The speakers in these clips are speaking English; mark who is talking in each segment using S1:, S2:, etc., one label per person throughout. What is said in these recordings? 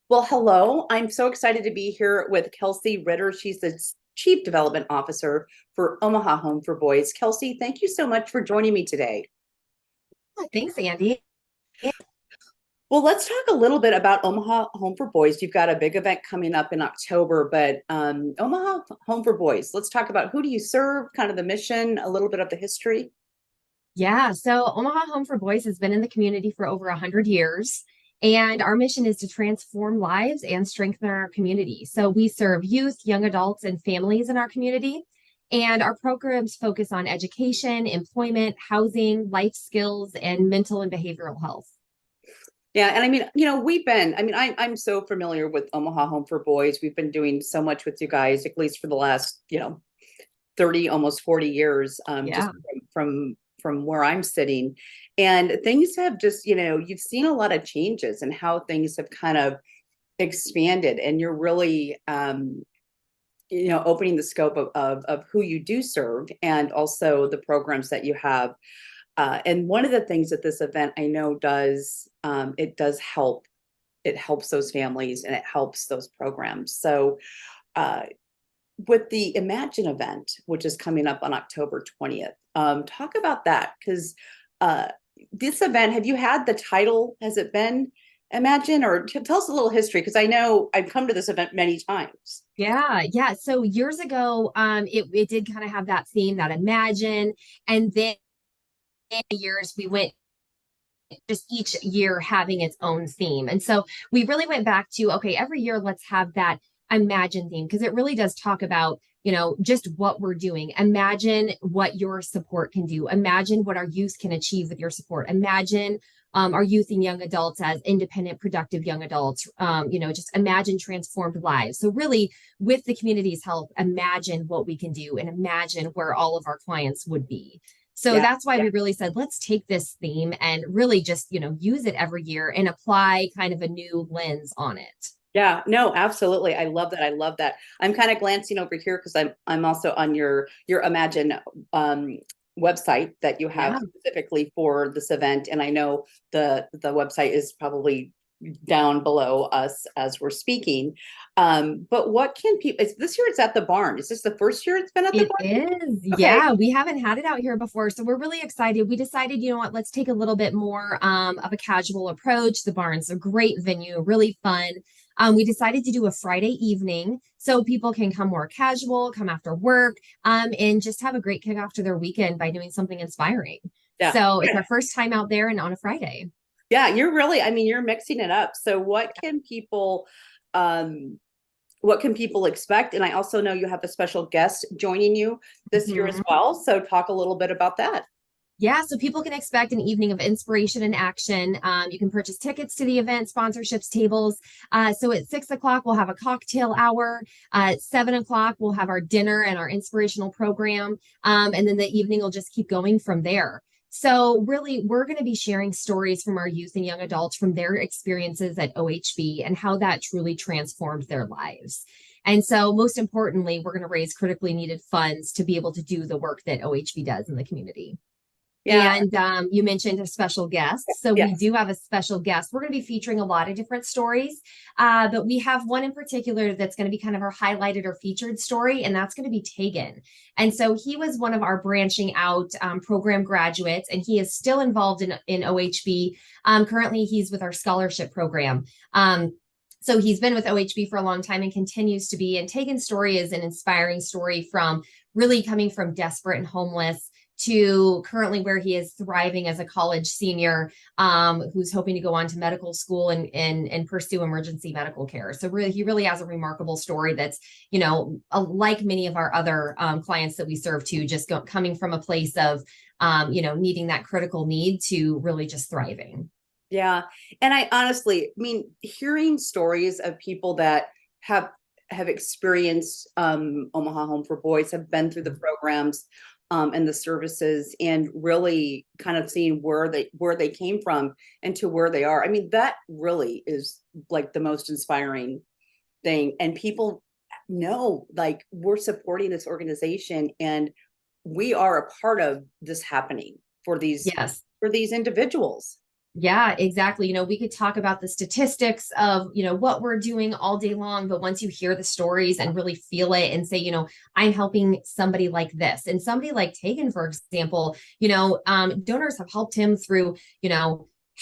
S1: Well, hello. I'm so excited to be here with Kelsey Ritter. She's the Chief Development Officer for Omaha Home for Boys. Kelsey, thank you so much for joining me today.
S2: Thanks, Andy.
S1: Well, let's talk a little bit about Omaha Home for Boys. You've got a big event coming up in October, but Omaha Home for Boys, let's talk about who do you serve, kind of the mission, a little bit of the history.
S2: Yeah, so Omaha Home for Boys has been in the community for over 100 years, and our mission is to transform lives and strengthen our community. So we serve youth, young adults, and families in our community, and our programs focus on education, employment, housing, life skills, and mental and behavioral health.
S1: Yeah, and I mean, I'm so familiar with Omaha Home for Boys. We've been doing so much with you guys, at least for the last, 30, almost 40 years, just
S2: Yeah.
S1: from where I'm sitting. And things have just, you've seen a lot of changes and how things have kind of expanded, and you're really opening the scope of who you do serve and also the programs that you have. And one of the things that this event I know does, it does help. It helps those families and it helps those programs. So uh, with the Imagine event, which is coming up on October 20th, talk about that because uh, this event, have you had the title? Has it been Imagine, or tell us a little history? Because I know I've come to this event many times.
S2: Yeah. So years ago, it did kind of have that theme, that imagine, and then years we went just each year having its own theme. And so we really went back to, okay, every year let's have that imagine theme because it really does talk about, just what we're doing. Imagine what your support can do. Imagine what our youth can achieve with your support. Imagine our youth and young adults as independent, productive young adults. Just imagine transformed lives. So really, with the community's help, imagine what we can do and imagine where all of our clients would be. So
S1: Yeah.
S2: that's why we really said, let's take this theme and really just, use it every year and apply kind of a new lens on it.
S1: Yeah, no, absolutely. I love that. I love that. I'm kind of glancing over here because I'm also on your Imagine um website that you have
S2: Yeah.
S1: specifically for this event. And I know the website is probably down below us as we're speaking. But what can people, it's this year it's at the barn. Is this the first year it's been at the
S2: It
S1: barn?
S2: is.
S1: Okay.
S2: Yeah, we haven't had it out here before. So we're really excited. We decided, you know what, let's take a little bit more of a casual approach. The barn's a great venue, really fun. We decided to do a Friday evening so people can come more casual, come after work, and just have a great kickoff to their weekend by doing something inspiring.
S1: Yeah.
S2: So it's our first time out there and on a Friday.
S1: Yeah, you're really, I mean, you're mixing it up. So um what can people expect? And I also know you have a special guest joining you this year as
S2: Mhm.
S1: well. So talk a little bit about that.
S2: Yeah, so people can expect an evening of inspiration and action. You can purchase tickets to the event, sponsorships, tables. So at 6 o'clock, we'll have a cocktail hour. At 7 o'clock, we'll have our dinner and our inspirational program. And then the evening will just keep going from there. So, really, we're going to be sharing stories from our youth and young adults from their experiences at OHB and how that truly transformed their lives. And so, most importantly, we're going to raise critically needed funds to be able to do the work that OHB does in the community.
S1: Yeah.
S2: And you mentioned a special guest. So we
S1: Yes.
S2: do have a special guest. We're going to be featuring a lot of different stories, but we have one in particular that's going to be kind of our highlighted or featured story, and that's going to be Tegan. And so he was one of our branching out program graduates, and he is still involved in OHB. Currently, he's with our scholarship program. So he's been with OHB for a long time and continues to be. And Tegan's story is an inspiring story from really coming from desperate and homeless to currently where he is thriving as a college senior who's hoping to go on to medical school and pursue emergency medical care. So really, he really has a remarkable story that's, like many of our other clients that we serve to, just coming from a place of, needing that critical need to really just thriving.
S1: Yeah. And I honestly, I mean, hearing stories of people that have experienced Omaha Home for Boys, have been through the programs and the services, and really kind of seeing where they came from and to where they are. I mean, that really is like the most inspiring thing. And people know, like, we're supporting this organization and we are a part of this happening for these
S2: Yes.
S1: for these individuals.
S2: Yeah, exactly. We could talk about the statistics of, what we're doing all day long, but once you hear the stories and really feel it and say, I'm helping somebody like this, and somebody like Tegan, for example, donors have helped him through,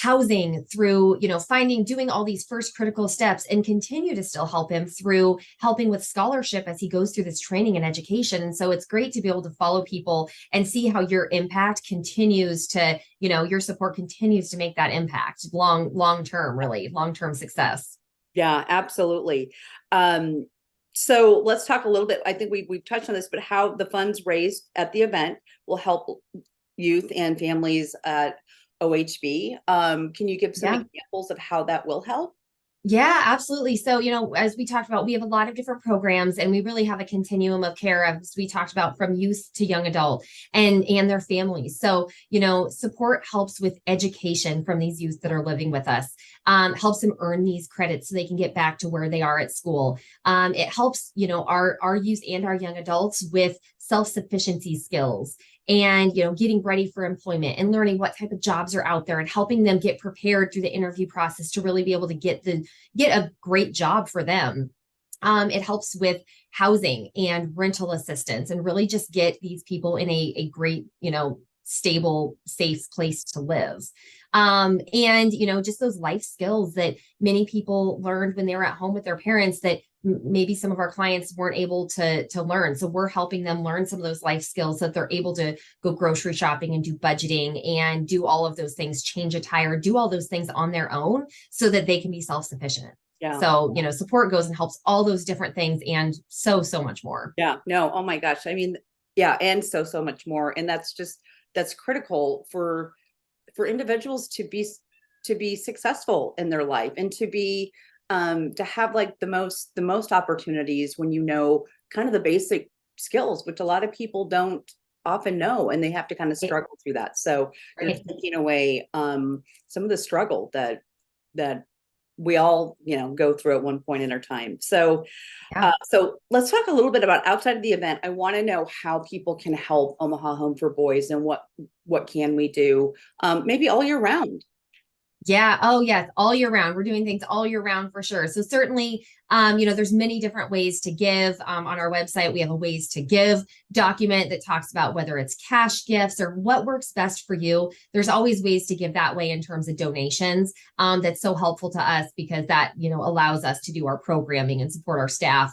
S2: housing, through, doing all these first critical steps, and continue to still help him through helping with scholarship as he goes through this training and education. And so it's great to be able to follow people and see how your impact continues to, your support continues to make that impact long term, really long term success.
S1: Yeah, absolutely. So let's talk a little bit. I think we've touched on this, but how the funds raised at the event will help youth and families at OHB. Can you give some examples of how that will help?
S2: Yeah, absolutely. So, as we talked about, we have a lot of different programs, and we really have a continuum of care, as we talked about, from youth to young adult and their families. So, support helps with education from these youth that are living with us, helps them earn these credits so they can get back to where they are at school. It helps, our youth and our young adults with self-sufficiency skills, and getting ready for employment and learning what type of jobs are out there, and helping them get prepared through the interview process to really be able to get a great job for them. It helps with housing and rental assistance, and really just get these people in a great, stable, safe place to live. And just those life skills that many people learned when they were at home with their parents that maybe some of our clients weren't able to learn. So we're helping them learn some of those life skills so that they're able to go grocery shopping and do budgeting and do all of those things, change a tire, do all those things on their own so that they can be self-sufficient. Yeah. So, support goes and helps all those different things, and so much more.
S1: Yeah, no, oh my gosh. I mean, yeah, and so much more. And that's critical for individuals to be successful in their life, and to have like the most opportunities when kind of the basic skills, which a lot of people don't often know, and they have to kind of struggle through that. So you're taking away some of the struggle that we all go through at one point in our time. So so let's talk a little bit about outside of the event. I want to know how people can help Omaha Home for Boys, and what can we do maybe all year round.
S2: Yeah. Oh, yes. All year round. We're doing things all year round for sure. So certainly, there's many different ways to give. On our website, we have a ways to give document that talks about whether it's cash gifts or what works best for you. There's always ways to give that way in terms of donations. That's so helpful to us, because that, allows us to do our programming and support our staff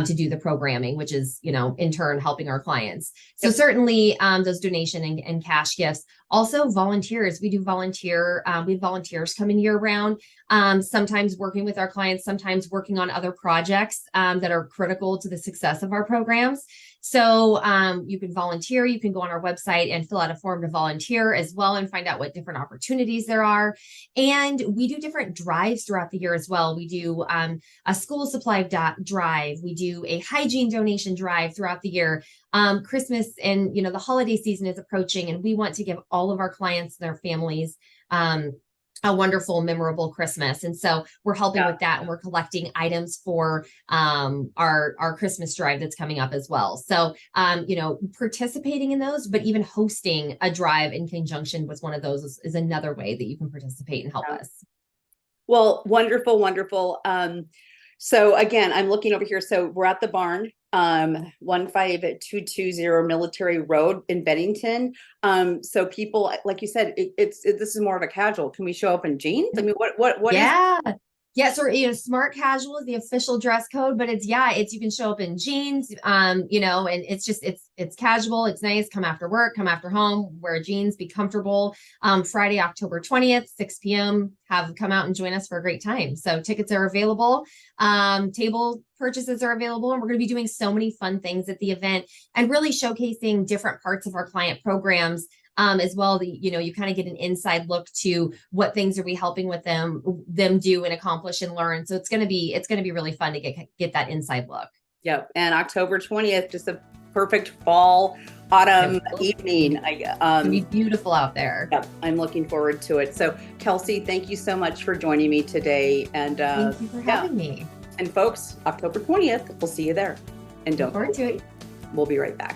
S2: to do the programming, which is, in turn helping our clients. So certainly those donation and cash gifts. Also volunteers. We do volunteer. We have volunteers coming year round, sometimes working with our clients, sometimes working on other projects that are critical to the success of our programs. So you can volunteer. You can go on our website and fill out a form to volunteer as well, and find out what different opportunities there are. And we do different drives throughout the year as well. We do a school supply drive. We do a hygiene donation drive throughout the year. Christmas and the holiday season is approaching, and we want to give all of our clients and their families a wonderful, memorable Christmas. And so we're helping with that, and we're collecting items for our Christmas drive that's coming up as well. So, participating in those, but even hosting a drive in conjunction with one of those is another way that you can participate and help us.
S1: Well, wonderful, wonderful. So again, I'm looking over here. So we're at the barn, 15220 Military Road in Bennington. So people, like you said, this is more of a casual. Can we show up in jeans? I mean, what
S2: yeah. Yes, or smart casual is the official dress code, but it's you can show up in jeans, and it's casual, it's nice. Come after work, come after home, wear jeans, be comfortable. Friday, October 20th, 6 p.m. Come out and join us for a great time. So tickets are available, table purchases are available, and we're going to be doing so many fun things at the event, and really showcasing different parts of our client programs. As well, you kind of get an inside look to what things are we helping with them do and accomplish and learn. So it's going to be really fun to get that inside look.
S1: Yep. And October 20th, just a perfect fall, autumn evening.
S2: It'll be beautiful out there.
S1: Yep. I'm looking forward to it. So Kelsey, thank you so much for joining me today. And
S2: thank you for having me.
S1: And folks, October 20th, we'll see you there. And don't
S2: look forward to it.
S1: We'll be right back.